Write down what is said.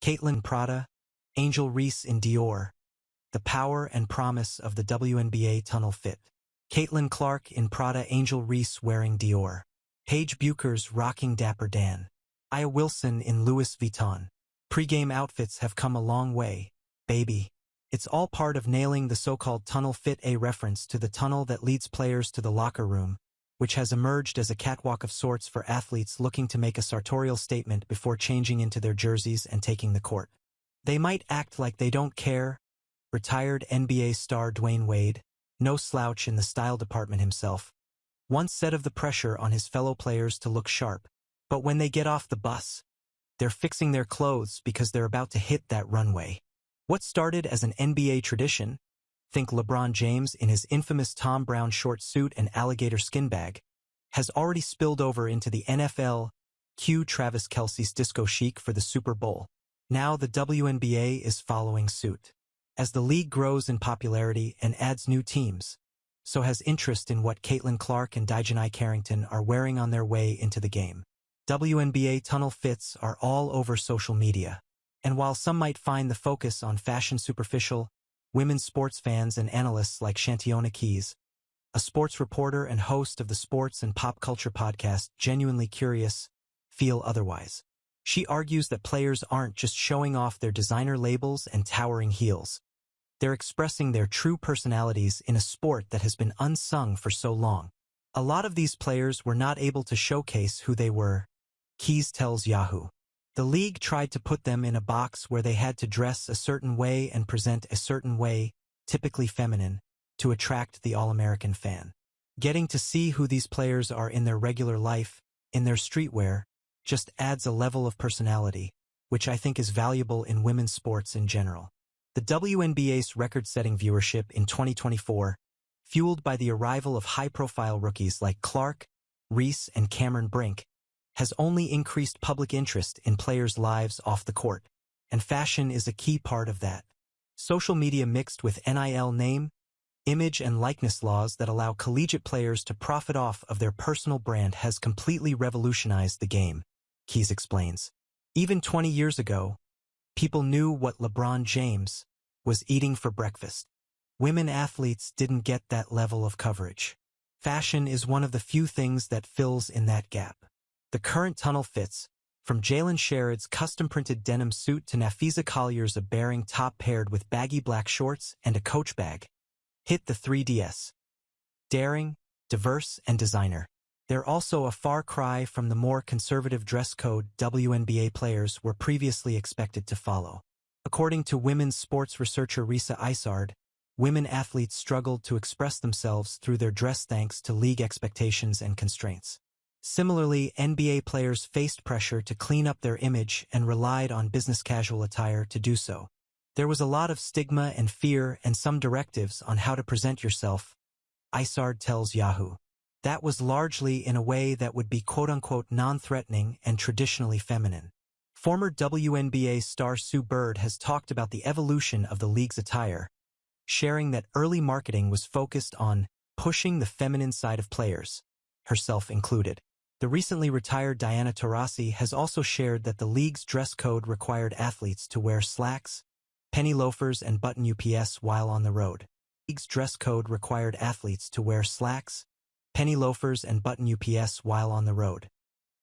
Caitlin Prada, Angel Reese in Dior. The power and promise of the WNBA tunnel fit. Caitlin Clark in Prada, Angel Reese wearing Dior. Paige Bueckers rocking Dapper Dan. Aya Wilson in Louis Vuitton. Pre-game outfits have come a long way, baby. It's all part of nailing the so-called tunnel fit, a reference to the tunnel that leads players to the locker room, which has emerged as a catwalk of sorts for athletes looking to make a sartorial statement before changing into their jerseys and taking the court. They might act like they don't care. Retired NBA star Dwyane Wade, no slouch in the style department himself, once said of the pressure on his fellow players to look sharp. But when they get off the bus, they're fixing their clothes because they're about to hit that runway. What started as an NBA tradition, think LeBron James in his infamous Tom Brown short suit and alligator skin bag, has already spilled over into the NFL. Cue Travis Kelce's disco chic for the Super Bowl. Now the WNBA is following suit. As the league grows in popularity and adds new teams, so has interest in what Caitlin Clark and Dwyane Carrington are wearing on their way into the game. WNBA tunnel fits are all over social media. And while some might find the focus on fashion superficial, women's sports fans and analysts like Shantiona Keys, a sports reporter and host of the Sports and Pop Culture podcast Genuinely Curious, feel otherwise. She argues that players aren't just showing off their designer labels and towering heels. They're expressing their true personalities in a sport that has been unsung for so long. A lot of these players were not able to showcase who they were, Keys tells Yahoo. The league tried to put them in a box where they had to dress a certain way and present a certain way, typically feminine, to attract the All-American fan. Getting to see who these players are in their regular life, in their streetwear, just adds a level of personality, which I think is valuable in women's sports in general. The WNBA's record-setting viewership in 2024, fueled by the arrival of high-profile rookies like Clark, Reese, and Cameron Brink, has only increased public interest in players' lives off the court, and fashion is a key part of that. Social media mixed with NIL name, image, and likeness laws that allow collegiate players to profit off of their personal brand has completely revolutionized the game, Keys explains. Even 20 years ago, people knew what LeBron James was eating for breakfast. Women athletes didn't get that level of coverage. Fashion is one of the few things that fills in that gap. The current tunnel fits, from Jalen Sherrod's custom-printed denim suit to Nafisa Collier's a bearing top paired with baggy black shorts and a Coach bag, hit the 3DS. Daring, diverse, and designer. They're also a far cry from the more conservative dress code WNBA players were previously expected to follow. According to women's sports researcher Reese, women athletes struggled to express themselves through their dress thanks to league expectations and constraints. Similarly, NBA players faced pressure to clean up their image and relied on business casual attire to do so. There was a lot of stigma and fear and some directives on how to present yourself, Isard tells Yahoo. That was largely in a way that would be quote-unquote non-threatening and traditionally feminine. Former WNBA star Sue Bird has talked about the evolution of the league's attire, sharing that early marketing was focused on pushing the feminine side of players, herself included. The recently retired Diana Taurasi has also shared that the league's dress code required athletes to wear slacks, penny loafers, and button UPS while on the road. The league's dress code required athletes to wear slacks, penny loafers, and button UPS while on the road.